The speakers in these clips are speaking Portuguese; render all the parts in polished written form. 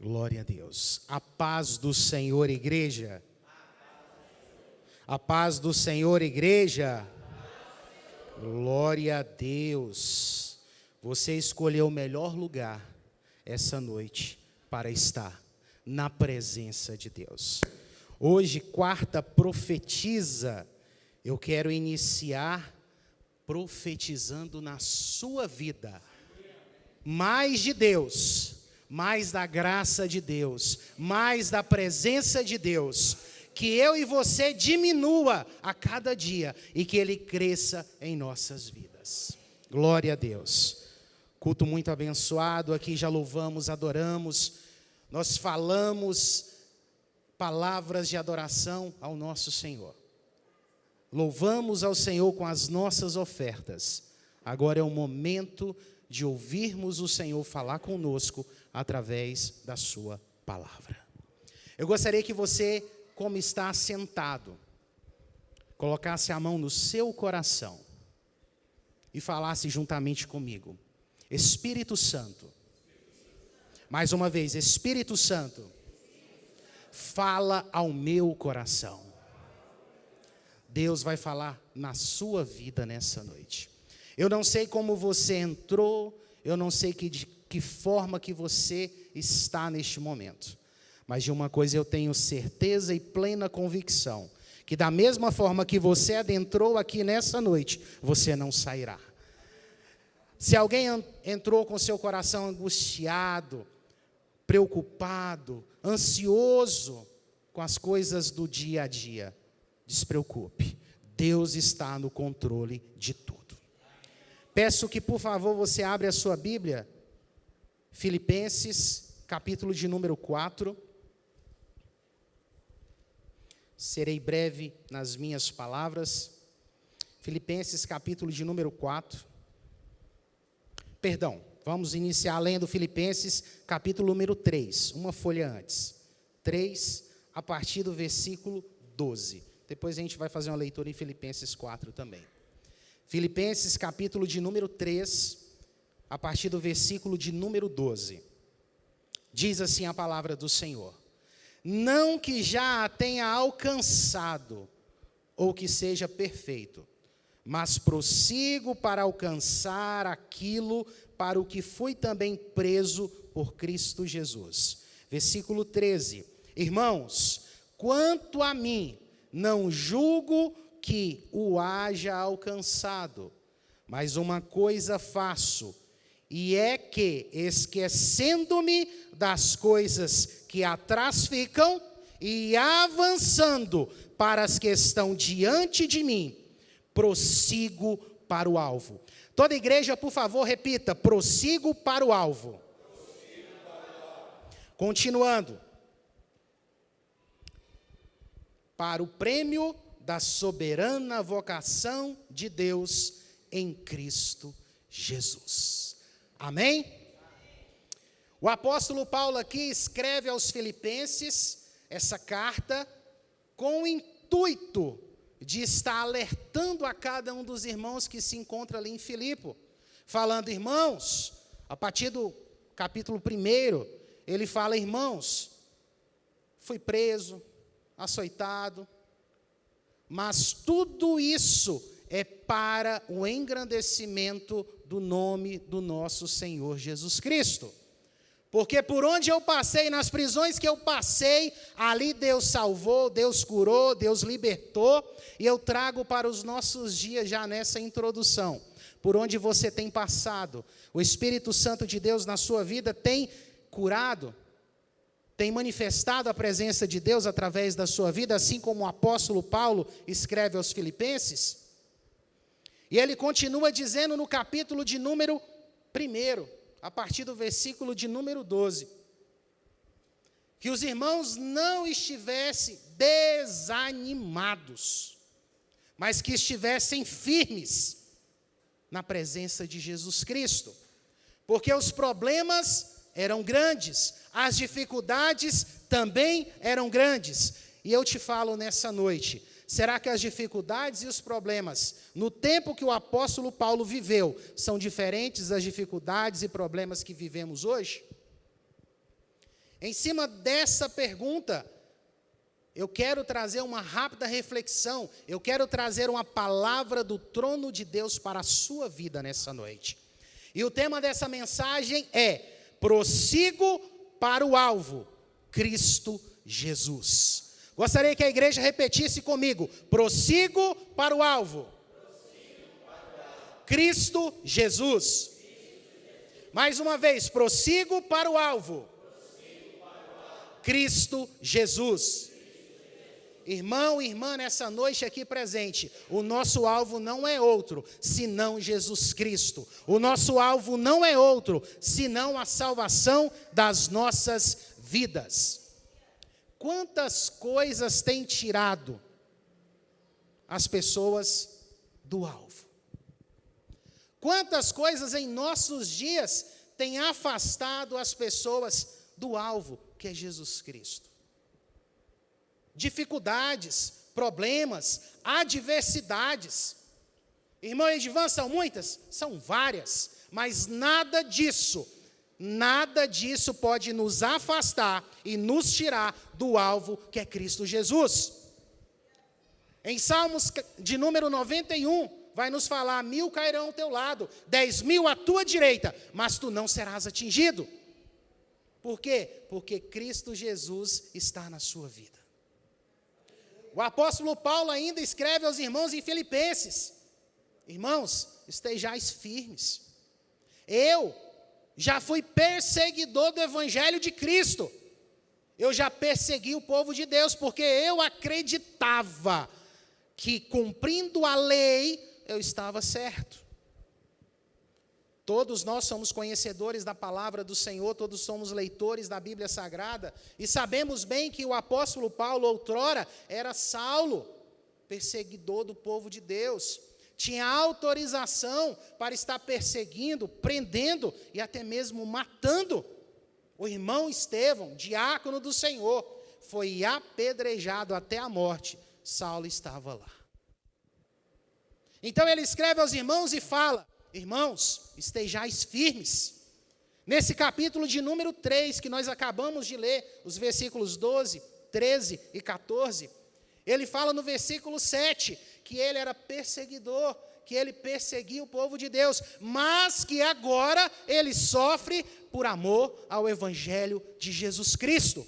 Glória a Deus. A paz do Senhor, igreja. A paz do Senhor, igreja. Glória a Deus. Você escolheu o melhor lugar essa noite para estar na presença de Deus. Hoje, quarta profetiza. Eu quero iniciar profetizando na sua vida. Mais de Deus. Mais da graça de Deus, mais da presença de Deus, que eu e você diminua a cada dia e que Ele cresça em nossas vidas. Glória a Deus. Culto muito abençoado, aqui já louvamos, adoramos, nós falamos palavras de adoração ao nosso Senhor. Louvamos ao Senhor com as nossas ofertas. Agora é o momento de ouvirmos o Senhor falar conosco através da sua palavra. Eu gostaria que você, como está sentado, colocasse a mão no seu coração e falasse juntamente comigo. Espírito Santo. Mais uma vez, Espírito Santo, fala ao meu coração. Deus vai falar na sua vida nessa noite. Eu não sei como você entrou, eu não sei de que forma que você está neste momento. Mas de uma coisa eu tenho certeza e plena convicção, que da mesma forma que você adentrou aqui nessa noite, você não sairá. Se alguém entrou com seu coração angustiado, preocupado, ansioso com as coisas do dia a dia, despreocupe. Deus está no controle de tudo. Peço que, por favor, você abra a sua Bíblia, Filipenses, capítulo de número 4. Serei breve nas minhas palavras. Filipenses, capítulo de número 4. Perdão, vamos iniciar lendo Filipenses, capítulo número 3, uma folha antes. 3, a partir do versículo 12. Depois a gente vai fazer uma leitura em Filipenses 4 também. Filipenses, capítulo de número 3, a partir do versículo de número 12. Diz assim a palavra do Senhor: não que já a tenha alcançado, ou que seja perfeito, mas prossigo para alcançar aquilo para o que fui também preso por Cristo Jesus. Versículo 13. Irmãos, quanto a mim, não julgo que o haja alcançado, mas uma coisa faço, e é que, esquecendo-me das coisas que atrás ficam, e avançando para as que estão diante de mim, prossigo para o alvo. Toda igreja, por favor, repita: prossigo para o alvo. Continuando. Para o prêmio da soberana vocação de Deus em Cristo Jesus. Amém? O apóstolo Paulo aqui escreve aos Filipenses essa carta com o intuito de estar alertando a cada um dos irmãos que se encontra ali em Filipe, falando: irmãos, a partir do capítulo 1, ele fala: irmãos, fui preso, açoitado, mas tudo isso é para o engrandecimento do nome do nosso Senhor Jesus Cristo. Porque por onde eu passei, nas prisões que eu passei, ali Deus salvou, Deus curou, Deus libertou, e eu trago para os nossos dias já nessa introdução. Por onde você tem passado, o Espírito Santo de Deus na sua vida tem curado, tem manifestado a presença de Deus através da sua vida, assim como o apóstolo Paulo escreve aos Filipenses. E ele continua dizendo no capítulo de número 1, a partir do versículo de número 12, que os irmãos não estivessem desanimados, mas que estivessem firmes na presença de Jesus Cristo, porque os problemas eram grandes, as dificuldades também eram grandes. E eu te falo nessa noite, Será que as dificuldades e os problemas, no tempo que o apóstolo Paulo viveu, são diferentes das dificuldades e problemas que vivemos hoje? Em cima dessa pergunta, eu quero trazer uma rápida reflexão, eu quero trazer uma palavra do trono de Deus para a sua vida nessa noite. E o tema dessa mensagem é: prossigo para o alvo, Cristo Jesus. Gostaria que a igreja repetisse comigo: prossigo para o alvo, Cristo Jesus. Mais uma vez, prossigo para o alvo, Cristo Jesus. Irmão e irmã, nessa noite aqui presente, o nosso alvo não é outro, senão Jesus Cristo. O nosso alvo não é outro, senão a salvação das nossas vidas. Quantas coisas têm tirado as pessoas do alvo? Quantas coisas em nossos dias têm afastado as pessoas do alvo, que é Jesus Cristo? Dificuldades, problemas, adversidades. Irmão Edivan, são muitas? São várias, mas nada disso pode nos afastar e nos tirar do alvo, que é Cristo Jesus. Em Salmos de número 91, vai nos falar: 1000 cairão ao teu lado, 10.000 à tua direita, mas tu não serás atingido. Por quê? Porque Cristo Jesus está na sua vida. O apóstolo Paulo ainda escreve aos irmãos em Filipenses: irmãos, estejais firmes. Eu já fui perseguidor do evangelho de Cristo. Eu já persegui o povo de Deus, porque eu acreditava que, cumprindo a lei, eu estava certo. Todos nós somos conhecedores da palavra do Senhor, todos somos leitores da Bíblia Sagrada, e sabemos bem que o apóstolo Paulo, outrora, era Saulo, perseguidor do povo de Deus. Tinha autorização para estar perseguindo, prendendo e até mesmo matando. O irmão Estevão, diácono do Senhor, foi apedrejado até a morte. Saulo estava lá. Então ele escreve aos irmãos e fala: irmãos, estejais firmes. Nesse capítulo de número 3, que nós acabamos de ler, os versículos 12, 13 e 14, ele fala no versículo 7, que ele era perseguidor, que ele perseguia o povo de Deus, mas que agora ele sofre por amor ao evangelho de Jesus Cristo.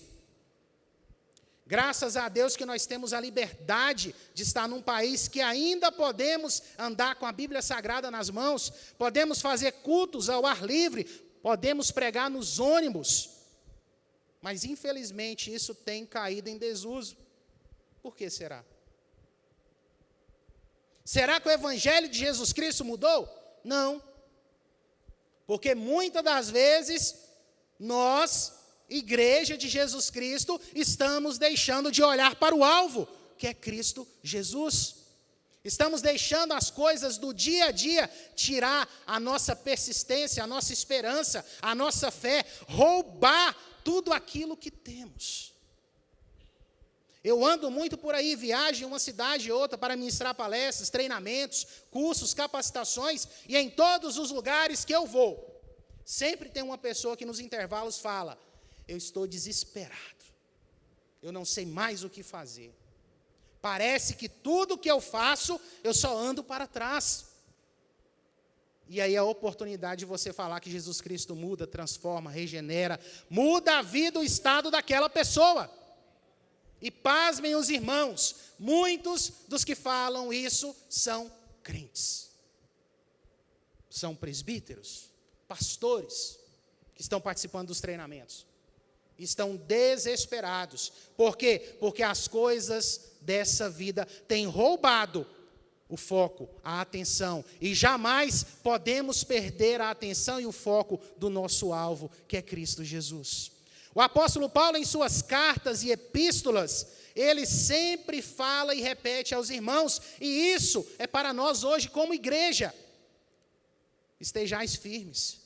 Graças a Deus que nós temos a liberdade de estar num país que ainda podemos andar com a Bíblia Sagrada nas mãos, podemos fazer cultos ao ar livre, podemos pregar nos ônibus, mas infelizmente isso tem caído em desuso. Por que será? Será que o evangelho de Jesus Cristo mudou? Não. Porque muitas das vezes nós, igreja de Jesus Cristo, estamos deixando de olhar para o alvo, que é Cristo Jesus. Estamos deixando as coisas do dia a dia tirar a nossa persistência, a nossa esperança, a nossa fé, roubar tudo aquilo que temos. Eu ando muito por aí, viajo de uma cidade e outra para ministrar palestras, treinamentos, cursos, capacitações, e em todos os lugares que eu vou, sempre tem uma pessoa que nos intervalos fala: eu estou desesperado, eu não sei mais o que fazer. Parece que tudo que eu faço, eu só ando para trás. E aí a oportunidade de você falar que Jesus Cristo muda, transforma, regenera, muda a vida, o estado daquela pessoa. E pasmem os irmãos, muitos dos que falam isso são crentes. São presbíteros, pastores, que estão participando dos treinamentos. Estão desesperados. Por quê? Porque as coisas dessa vida têm roubado o foco, a atenção. E jamais podemos perder a atenção e o foco do nosso alvo, que é Cristo Jesus. O apóstolo Paulo, em suas cartas e epístolas, ele sempre fala e repete aos irmãos, e isso é para nós hoje como igreja: estejais firmes,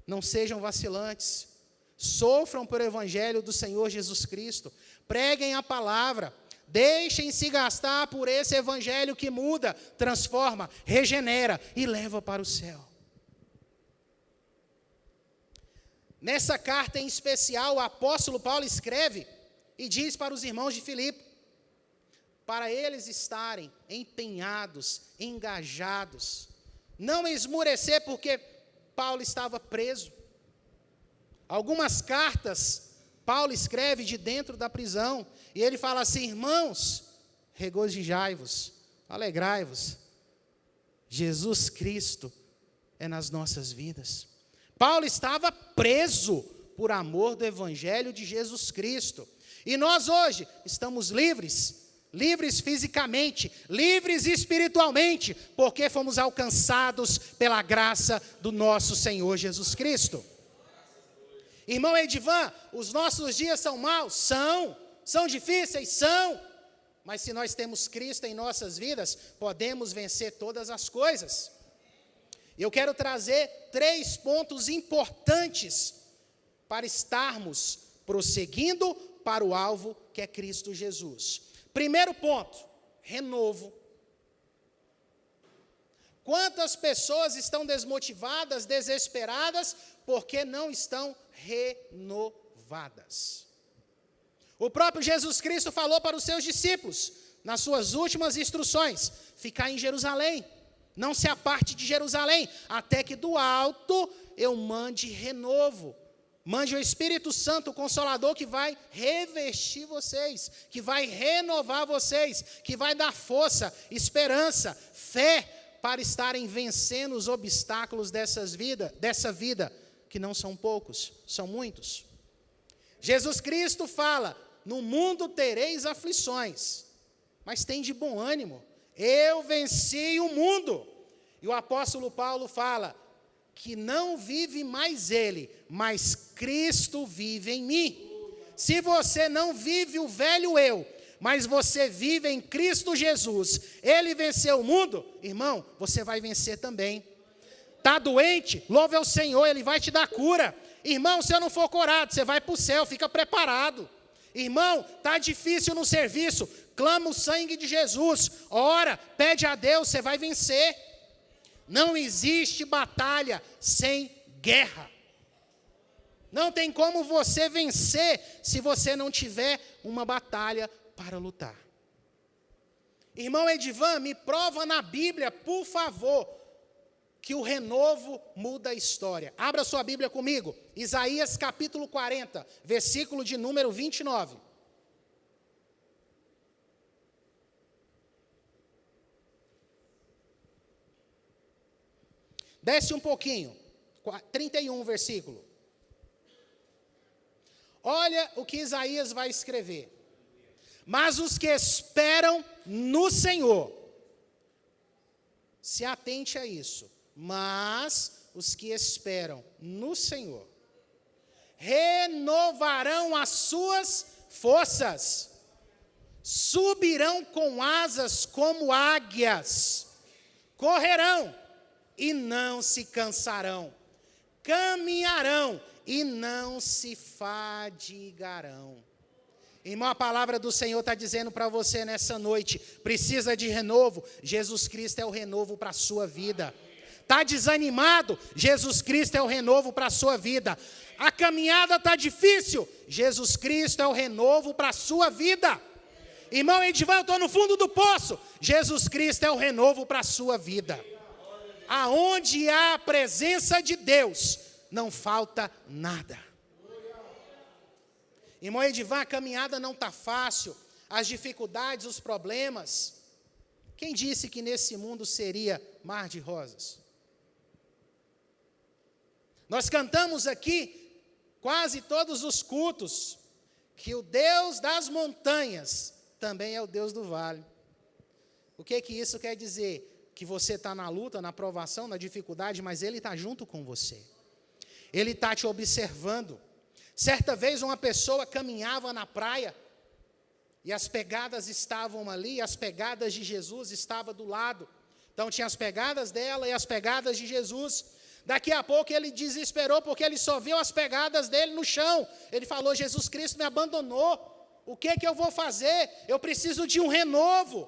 não sejam vacilantes, sofram por evangelho do Senhor Jesus Cristo, preguem a palavra, Deixem-se gastar por esse evangelho que muda, transforma, regenera e leva para o céu. Nessa carta em especial, o apóstolo Paulo escreve e diz para os irmãos de Filipe, para eles estarem empenhados, engajados, não esmurecer porque Paulo estava preso. Algumas cartas Paulo escreve de dentro da prisão, e ele fala assim: irmãos, regozijai-vos, alegrai-vos, Jesus Cristo é nas nossas vidas. Paulo estava preso por amor do evangelho de Jesus Cristo, e nós hoje estamos livres fisicamente, livres espiritualmente, porque fomos alcançados pela graça do nosso Senhor Jesus Cristo. Irmão Edivan, os nossos dias são maus? São difíceis? São. Mas se nós temos Cristo em nossas vidas, podemos vencer todas as coisas. Eu quero trazer 3 pontos importantes para estarmos prosseguindo para o alvo que é Cristo Jesus. Primeiro ponto, renovo. Quantas pessoas estão desmotivadas, desesperadas, porque não estão renovadas? O próprio Jesus Cristo falou para os seus discípulos, nas suas últimas instruções, ficar em Jerusalém, não se aparte de Jerusalém, até que do alto eu mande renovo. Mande o Espírito Santo, o Consolador, que vai revestir vocês, que vai renovar vocês, que vai dar força, esperança, fé, para estarem vencendo os obstáculos dessa vida, que não são poucos, são muitos. Jesus Cristo fala, no mundo tereis aflições, mas tem de bom ânimo, eu venci o mundo. E o apóstolo Paulo fala, que não vive mais ele, mas Cristo vive em mim. Se você não vive o velho eu, mas você vive em Cristo Jesus, ele venceu o mundo, irmão, você vai vencer também. Está doente? Louve ao Senhor, ele vai te dar cura. Irmão, se eu não for curado, você vai para o céu, fica preparado. Irmão, está difícil no serviço, clama o sangue de Jesus, ora, pede a Deus, você vai vencer. Não existe batalha sem guerra. Não tem como você vencer se você não tiver uma batalha para lutar. Irmão Edivan, me prova na Bíblia, por favor, que o renovo muda a história. Abra sua Bíblia comigo, Isaías capítulo 40, versículo de número 29. Desce um pouquinho, 31 versículo. Olha o que Isaías vai escrever. Mas os que esperam no Senhor, se atente a isso, mas os que esperam no Senhor, renovarão as suas forças, subirão com asas como águias, correrão e não se cansarão, caminharão e não se fadigarão. Irmão, a palavra do Senhor está dizendo para você nessa noite, precisa de renovo, Jesus Cristo é o renovo para a sua vida. Está desanimado, Jesus Cristo é o renovo para a sua vida. A caminhada está difícil, Jesus Cristo é o renovo para a sua vida. Irmão Edivan, eu estou no fundo do poço, Jesus Cristo é o renovo para a sua vida. Aonde há a presença de Deus, não falta nada. Irmão Edivan, a caminhada não está fácil, as dificuldades, os problemas. Quem disse que nesse mundo seria mar de rosas? Nós cantamos aqui, quase todos os cultos, que o Deus das montanhas também é o Deus do vale. O que isso quer dizer? Que você está na luta, na provação, na dificuldade, mas Ele está junto com você. Ele está te observando. Certa vez uma pessoa caminhava na praia, e as pegadas estavam ali, as pegadas de Jesus estavam do lado. Então tinha as pegadas dela e as pegadas de Jesus. Daqui a pouco ele desesperou, porque ele só viu as pegadas dele no chão. Ele falou, Jesus Cristo me abandonou. o que eu vou fazer? Eu preciso de um renovo.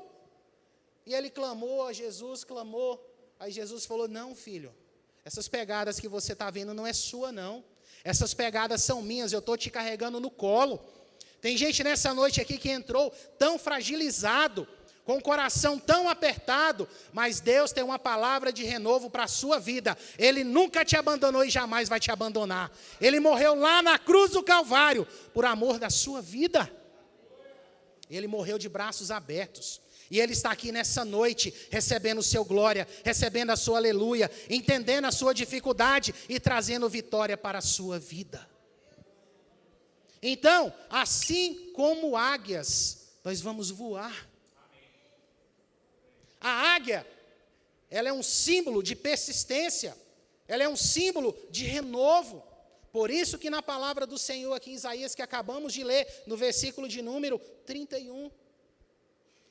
E ele clamou, Jesus clamou. Aí Jesus falou, não, filho, essas pegadas que você está vendo não é sua, não. Essas pegadas são minhas, eu estou te carregando no colo. Tem gente nessa noite aqui que entrou tão fragilizado, com o coração tão apertado, mas Deus tem uma palavra de renovo para a sua vida. Ele nunca te abandonou e jamais vai te abandonar. Ele morreu lá na cruz do Calvário, por amor da sua vida. Ele morreu de braços abertos. E Ele está aqui nessa noite, recebendo o seu glória, recebendo a sua aleluia, entendendo a sua dificuldade e trazendo vitória para a sua vida. Então, assim como águias, nós vamos voar. A águia, ela é um símbolo de persistência, ela é um símbolo de renovo. Por isso que na palavra do Senhor aqui em Isaías, que acabamos de ler, no versículo de número 31,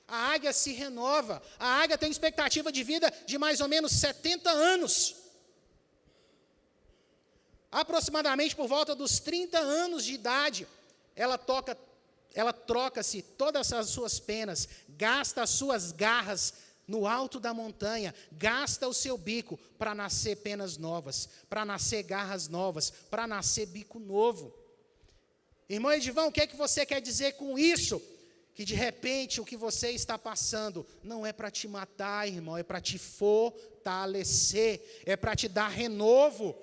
a águia se renova. A águia tem expectativa de vida de mais ou menos 70 anos. Aproximadamente por volta dos 30 anos de idade, ela troca-se todas as suas penas, gasta as suas garras no alto da montanha, gasta o seu bico para nascer penas novas, para nascer garras novas, para nascer bico novo. Irmão Edivão, o que é que você quer dizer com isso? Que de repente o que você está passando não é para te matar, irmão, é para te fortalecer, é para te dar renovo.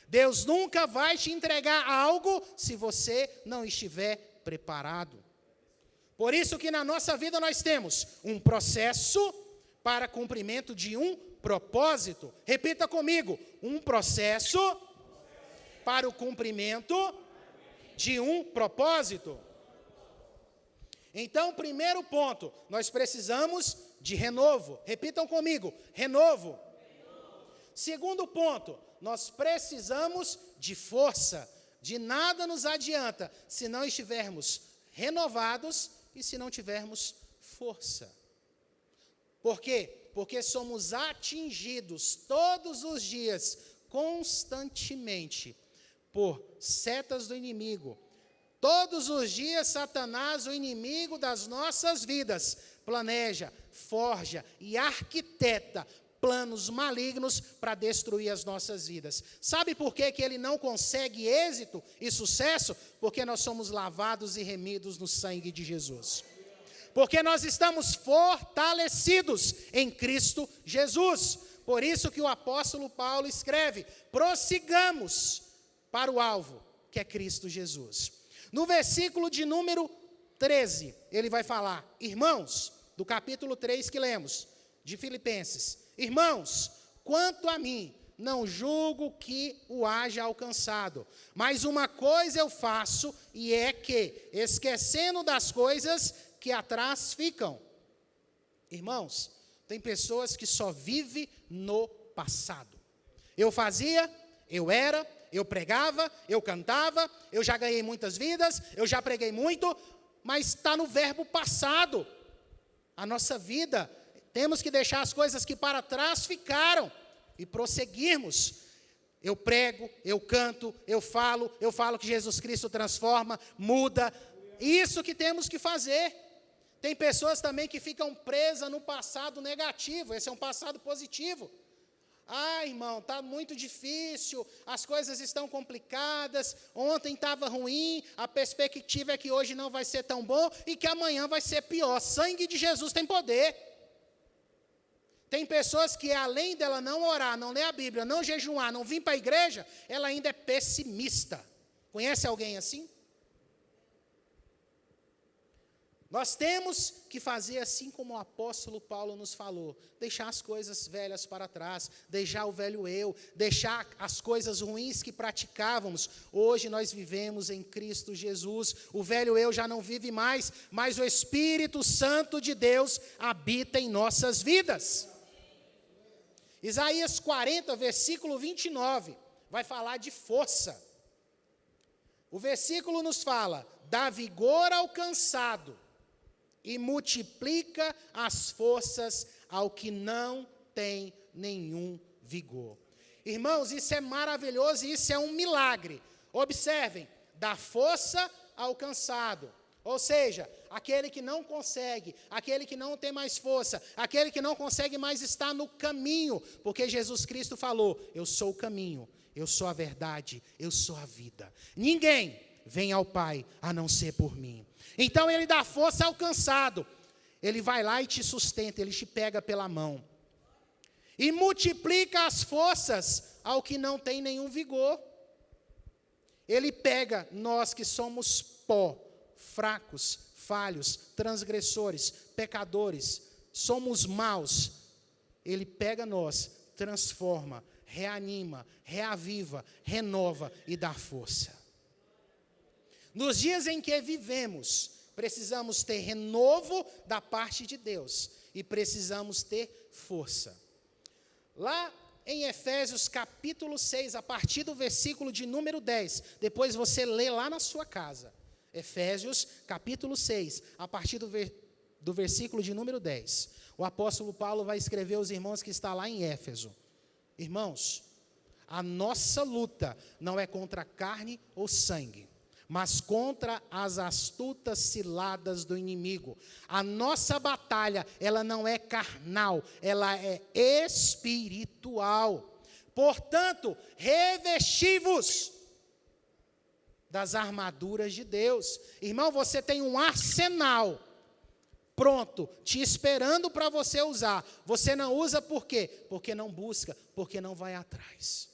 Deus nunca vai te entregar algo se você não estiver preparado. Por isso que na nossa vida nós temos um processo para cumprimento de um propósito. Repita comigo, um processo para o cumprimento de um propósito. Então, primeiro ponto, nós precisamos de renovo. Repitam comigo, renovo. Segundo ponto, nós precisamos de força. De nada nos adianta se não estivermos renovados e se não tivermos força. Por quê? Porque somos atingidos todos os dias, constantemente, por setas do inimigo. Todos os dias, Satanás, o inimigo das nossas vidas, planeja, forja e arquiteta planos malignos para destruir as nossas vidas. Sabe por que ele não consegue êxito e sucesso? Porque nós somos lavados e remidos no sangue de Jesus. Porque nós estamos fortalecidos em Cristo Jesus. Por isso que o apóstolo Paulo escreve, prossigamos para o alvo, que é Cristo Jesus. No versículo de número 13, ele vai falar, irmãos, do capítulo 3 que lemos, de Filipenses, irmãos, quanto a mim, não julgo que o haja alcançado, mas uma coisa eu faço, e é que, esquecendo das coisas que atrás ficam. Irmãos, tem pessoas que só vivem no passado. Eu fazia, eu era, eu pregava, eu cantava, eu já ganhei muitas vidas, eu já preguei muito, mas está no verbo passado. A nossa vida, temos que deixar as coisas que para trás ficaram e prosseguirmos. Eu prego, eu canto, eu falo que Jesus Cristo transforma, muda. Isso que temos que fazer. Tem pessoas também que ficam presas no passado negativo, esse é um passado positivo. Ah, irmão, está muito difícil, as coisas estão complicadas, ontem estava ruim, a perspectiva é que hoje não vai ser tão bom e que amanhã vai ser pior. Sangue de Jesus tem poder. Tem pessoas que além dela não orar, não ler a Bíblia, não jejuar, não vir para a igreja, ela ainda é pessimista. Conhece alguém assim? Nós temos que fazer assim como o apóstolo Paulo nos falou, deixar as coisas velhas para trás, deixar o velho eu, deixar as coisas ruins que praticávamos. Hoje nós vivemos em Cristo Jesus, o velho eu já não vive mais, mas o Espírito Santo de Deus habita em nossas vidas. Isaías 40, versículo 29, vai falar de força. O versículo nos fala, dá vigor ao cansado, e multiplica as forças ao que não tem nenhum vigor. Irmãos, isso é maravilhoso e isso é um milagre. Observem, dá força ao cansado, Ou seja, aquele que não consegue, aquele que não tem mais força, aquele que não consegue mais estar no caminho, porque Jesus Cristo falou: eu sou o caminho, eu sou a verdade, eu sou a vida. Ninguém vem ao Pai a não ser por mim. Então ele dá força ao cansado, ele vai lá e te sustenta, ele te pega pela mão. E multiplica as forças ao que não tem nenhum vigor. Ele pega nós que somos pó, fracos, falhos, transgressores, pecadores, somos maus. Ele pega nós, transforma, reanima, reaviva, renova e dá força. Nos dias em que vivemos, precisamos ter renovo da parte de Deus e precisamos ter força. Lá em Efésios capítulo 6, a partir do versículo de número 10, depois você lê lá na sua casa. Efésios capítulo 6, a partir do versículo de número 10. O apóstolo Paulo vai escrever aos irmãos que está lá em Éfeso. Irmãos, a nossa luta não é contra carne ou sangue, mas contra as astutas ciladas do inimigo. A nossa batalha, ela não é carnal, ela é espiritual. Portanto, revesti-vos das armaduras de Deus. Irmão, você tem um arsenal pronto, te esperando para você usar. Você não usa por quê? Porque não busca, porque não vai atrás.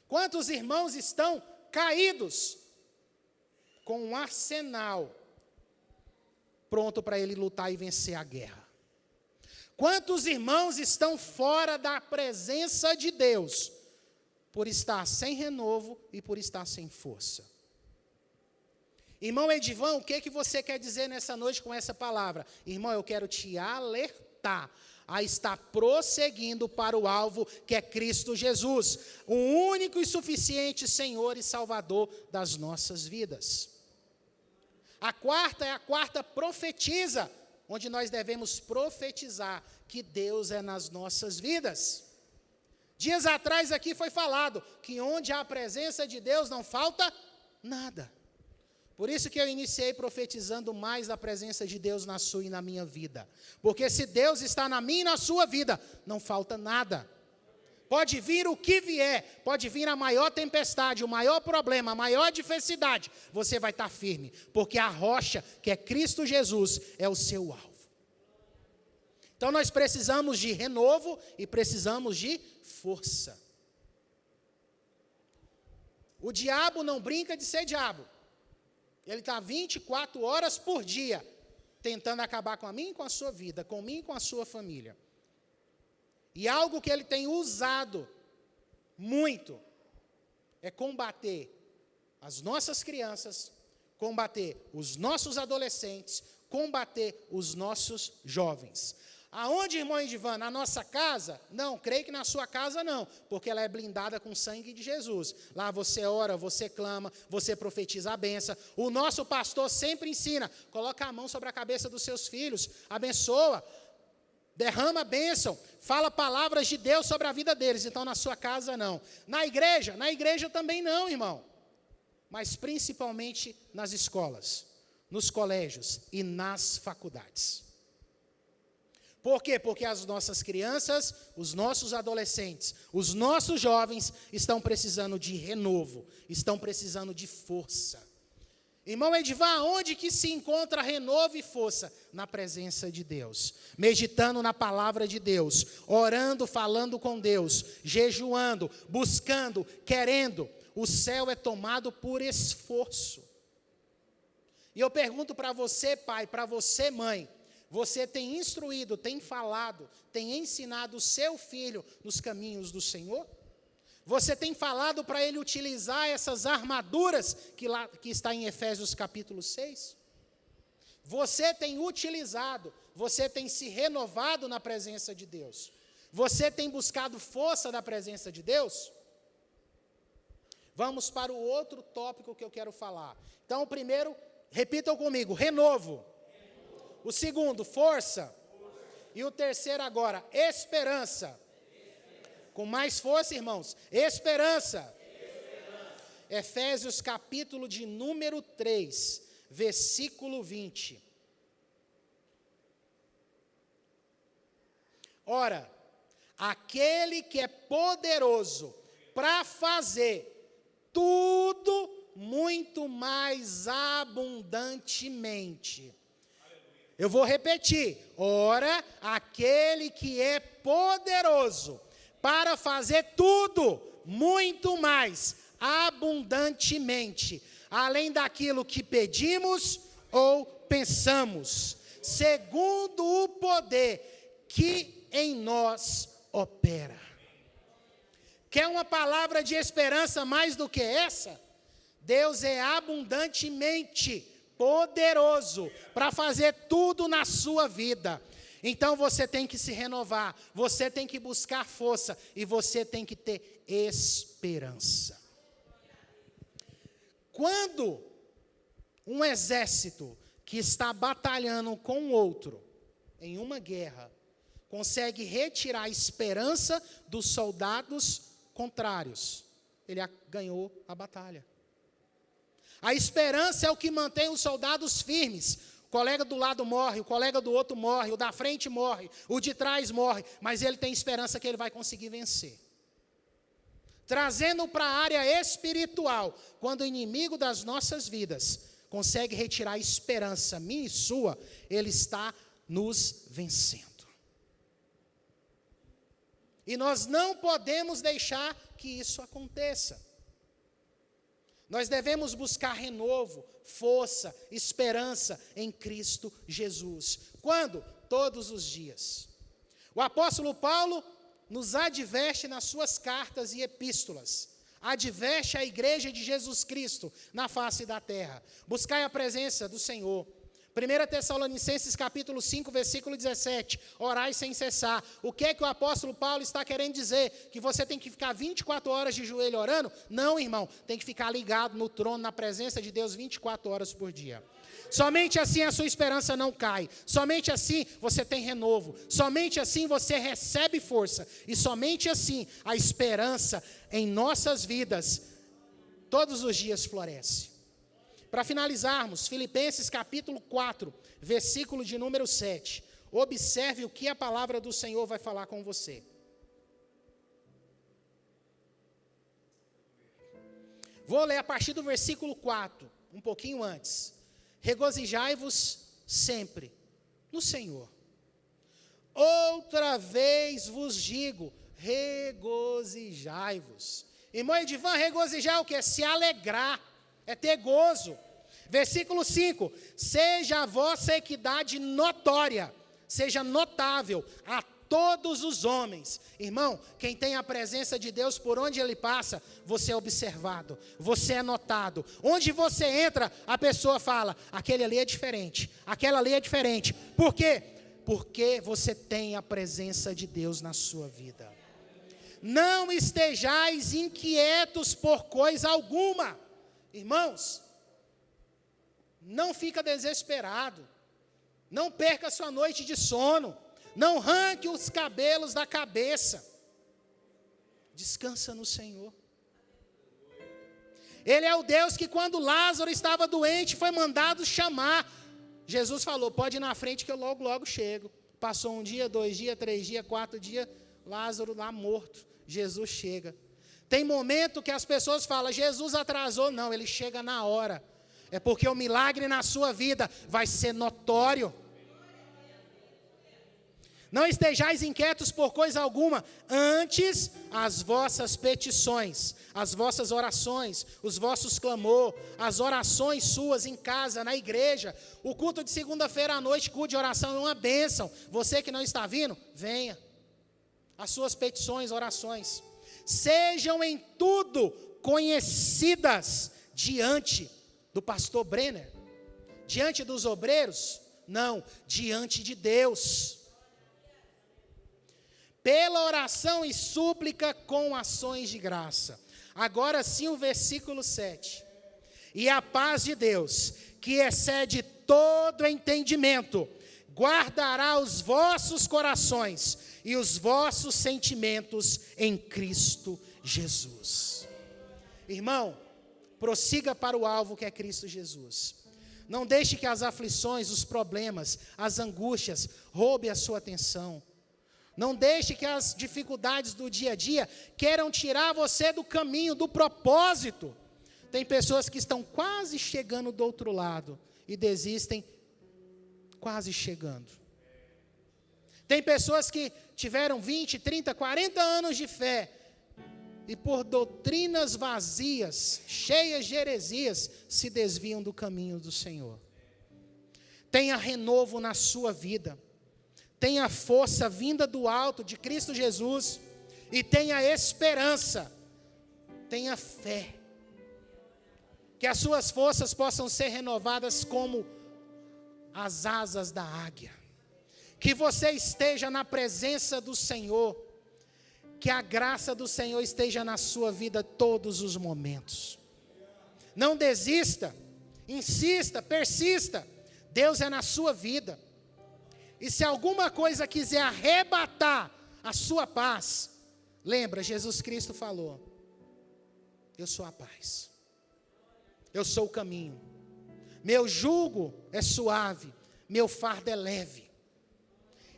Quantos irmãos estão caídos com um arsenal pronto para ele lutar e vencer a guerra? Quantos irmãos estão fora da presença de Deus por estar sem renovo e por estar sem força? Irmão Edivan, o que você quer dizer nessa noite com essa palavra? Irmão, eu quero te alertar a estar prosseguindo para o alvo que é Cristo Jesus, o único e suficiente Senhor e Salvador das nossas vidas. A quarta profetiza, onde nós devemos profetizar que Deus é nas nossas vidas. Dias atrás aqui foi falado que onde há a presença de Deus não falta nada. Por isso que eu iniciei profetizando mais da presença de Deus na sua e na minha vida. Porque se Deus está na minha e na sua vida, não falta nada. Pode vir o que vier, pode vir a maior tempestade, o maior problema, a maior adversidade, você vai estar firme, porque a rocha, que é Cristo Jesus, é o seu alvo. Então nós precisamos de renovo e precisamos de força. O diabo não brinca de ser diabo. Ele está 24 horas por dia tentando acabar com a minha e com a sua vida, com mim e com a sua família. E algo que ele tem usado muito é combater as nossas crianças, combater os nossos adolescentes, combater os nossos jovens. Aonde, irmão Edivan? Na nossa casa? Não, creio que na sua casa não, porque ela é blindada com o sangue de Jesus. Lá você ora, você clama, você profetiza a bênção. O nosso pastor sempre ensina, coloca a mão sobre a cabeça dos seus filhos, abençoa, derrama a bênção, fala palavras de Deus sobre a vida deles. Então na sua casa não. Na igreja também não, irmão. Mas principalmente nas escolas, nos colégios e nas faculdades. Por quê? Porque as nossas crianças, os nossos adolescentes, os nossos jovens estão precisando de renovo, estão precisando de força. Irmão Edivan, onde que se encontra renovo e força? Na presença de Deus, meditando na palavra de Deus, orando, falando com Deus, jejuando, buscando, querendo. O céu é tomado por esforço. E eu pergunto para você, pai, para você, mãe, você tem instruído, tem falado, tem ensinado o seu filho nos caminhos do Senhor? Você tem falado para ele utilizar essas armaduras que está em Efésios capítulo 6? Você tem utilizado, você tem se renovado na presença de Deus? Você tem buscado força da presença de Deus? Vamos para o outro tópico que eu quero falar. Então, o primeiro, repitam comigo, renovo. O segundo, força. E o terceiro agora, esperança. Com mais força, irmãos, esperança. Efésios capítulo de número 3, versículo 20. Ora, aquele que é poderoso para fazer tudo muito mais abundantemente. Eu vou repetir. Ora, aquele que é poderoso para fazer tudo muito mais abundantemente, além daquilo que pedimos ou pensamos, segundo o poder que em nós opera. Quer uma palavra de esperança mais do que essa? Deus é abundantemente poderoso para fazer tudo na sua vida. Então você tem que se renovar, você tem que buscar força e você tem que ter esperança. Quando um exército que está batalhando com outro em uma guerra consegue retirar a esperança dos soldados contrários, ele ganhou a batalha. A esperança é o que mantém os soldados firmes. O colega do lado morre, o colega do outro morre, o da frente morre, o de trás morre, mas ele tem esperança que ele vai conseguir vencer. Trazendo para a área espiritual, quando o inimigo das nossas vidas consegue retirar a esperança minha e sua, ele está nos vencendo. E nós não podemos deixar que isso aconteça. Nós devemos buscar renovo, força, esperança em Cristo Jesus. Quando? Todos os dias. O apóstolo Paulo nos adverte nas suas cartas e epístolas. Adverte a igreja de Jesus Cristo na face da terra. Buscai a presença do Senhor. 1 Tessalonicenses capítulo 5, versículo 17, orai sem cessar. O que é que o apóstolo Paulo está querendo dizer? Que você tem que ficar 24 horas de joelho orando? Não, irmão, tem que ficar ligado no trono, na presença de Deus 24 horas por dia. Somente assim a sua esperança não cai, somente assim você tem renovo, somente assim você recebe força, e somente assim a esperança em nossas vidas, todos os dias floresce. Para finalizarmos, Filipenses capítulo 4, versículo de número 7. Observe o que a palavra do Senhor vai falar com você. Vou ler a partir do versículo 4, um pouquinho antes. Regozijai-vos sempre no Senhor. Outra vez vos digo, regozijai-vos. Irmão Edivan, regozijar é o quê? Se alegrar. É ter gozo. Versículo 5. Seja a vossa equidade notória, seja notável a todos os homens. Irmão, quem tem a presença de Deus por onde ele passa, você é observado, você é notado. Onde você entra, a pessoa fala, aquele ali é diferente, aquela ali é diferente. Por quê? Porque você tem a presença de Deus na sua vida. Não estejais inquietos por coisa alguma. Irmãos, não fica desesperado, não perca sua noite de sono, não arranque os cabelos da cabeça, descansa no Senhor. Ele é o Deus que quando Lázaro estava doente, foi mandado chamar, Jesus falou, pode ir na frente que eu logo, logo chego. Passou 1 dia, 2 dias, 3 dias, 4 dias, Lázaro lá morto, Jesus chega. Tem momento que as pessoas falam, Jesus atrasou. Não, ele chega na hora. É porque o milagre na sua vida vai ser notório. Não estejais inquietos por coisa alguma, antes as vossas petições, as vossas orações, os vossos clamor, as orações suas em casa, na igreja. O culto de segunda-feira à noite, culto de oração é uma bênção. Você que não está vindo, venha. As suas petições, orações. Sejam em tudo conhecidas diante do pastor Brenner, diante dos obreiros, não, diante de Deus. Pela oração e súplica com ações de graça. Agora sim o versículo 7. E a paz de Deus, que excede todo entendimento, guardará os vossos corações e os vossos sentimentos em Cristo Jesus. Irmão, prossiga para o alvo que é Cristo Jesus. Não deixe que as aflições, os problemas, as angústias roubem a sua atenção. Não deixe que as dificuldades do dia a dia queiram tirar você do caminho, do propósito. Tem pessoas que estão quase chegando do outro lado e desistem quase chegando. Tem pessoas que tiveram 20, 30, 40 anos de fé e por doutrinas vazias, cheias de heresias, se desviam do caminho do Senhor. Tenha renovo na sua vida. Tenha força vinda do alto de Cristo Jesus e tenha esperança. Tenha fé. Que as suas forças possam ser renovadas como as asas da águia. Que você esteja na presença do Senhor. Que a graça do Senhor esteja na sua vida todos os momentos. Não desista, insista, persista. Deus é na sua vida. E se alguma coisa quiser arrebatar a sua paz, lembra, Jesus Cristo falou: eu sou a paz. Eu sou o caminho. Meu jugo é suave, meu fardo é leve.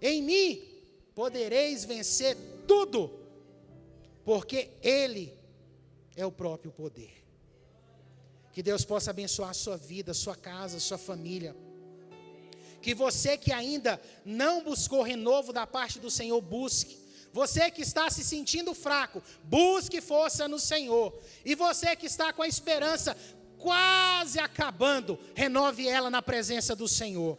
Em mim podereis vencer tudo, porque Ele é o próprio poder. Que Deus possa abençoar a sua vida, a sua casa, a sua família. Que você que ainda não buscou renovo da parte do Senhor, busque. Você que está se sentindo fraco, busque força no Senhor. E você que está com a esperança quase acabando, renove ela na presença do Senhor.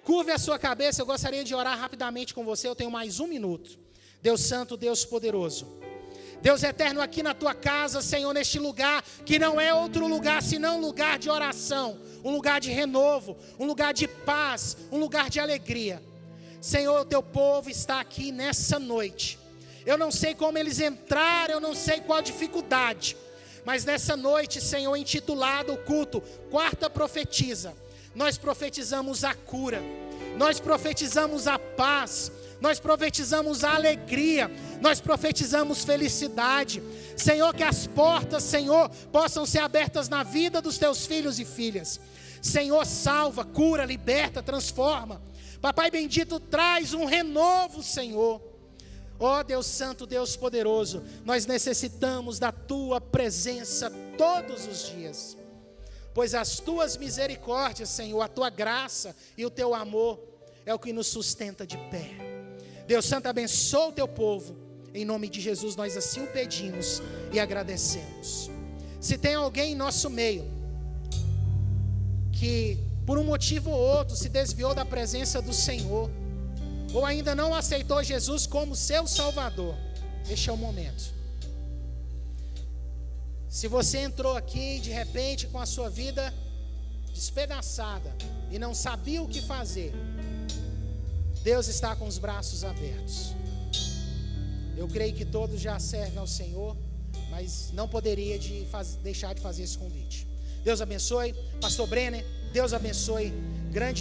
Curve a sua cabeça, eu gostaria de orar rapidamente com você, eu tenho mais 1 minuto. Deus Santo, Deus Poderoso, Deus Eterno, aqui na tua casa, Senhor, neste lugar, que não é outro lugar, senão um lugar de oração, um lugar de renovo, um lugar de paz, um lugar de alegria. Senhor, o teu povo está aqui nessa noite. Eu não sei como eles entraram, eu não sei qual a dificuldade, mas nessa noite, Senhor, intitulado o culto, Quarta Profetiza, nós profetizamos a cura, nós profetizamos a paz, nós profetizamos a alegria, nós profetizamos felicidade. Senhor, que as portas, Senhor, possam ser abertas na vida dos teus filhos e filhas. Senhor, salva, cura, liberta, transforma. Papai bendito, traz um renovo, Senhor. Ó Deus Santo, Deus Poderoso, nós necessitamos da tua presença todos os dias. Pois as tuas misericórdias, Senhor, a tua graça e o teu amor é o que nos sustenta de pé. Deus Santo, abençoa o teu povo. Em nome de Jesus nós assim o pedimos e agradecemos. Se tem alguém em nosso meio que por um motivo ou outro se desviou da presença do Senhor, ou ainda não aceitou Jesus como seu Salvador, este é o momento. Se você entrou aqui de repente com a sua vida despedaçada e não sabia o que fazer, Deus está com os braços abertos. Eu creio que todos já servem ao Senhor, mas não poderia deixar de fazer esse convite. Deus abençoe, pastor Brenner, Deus abençoe grande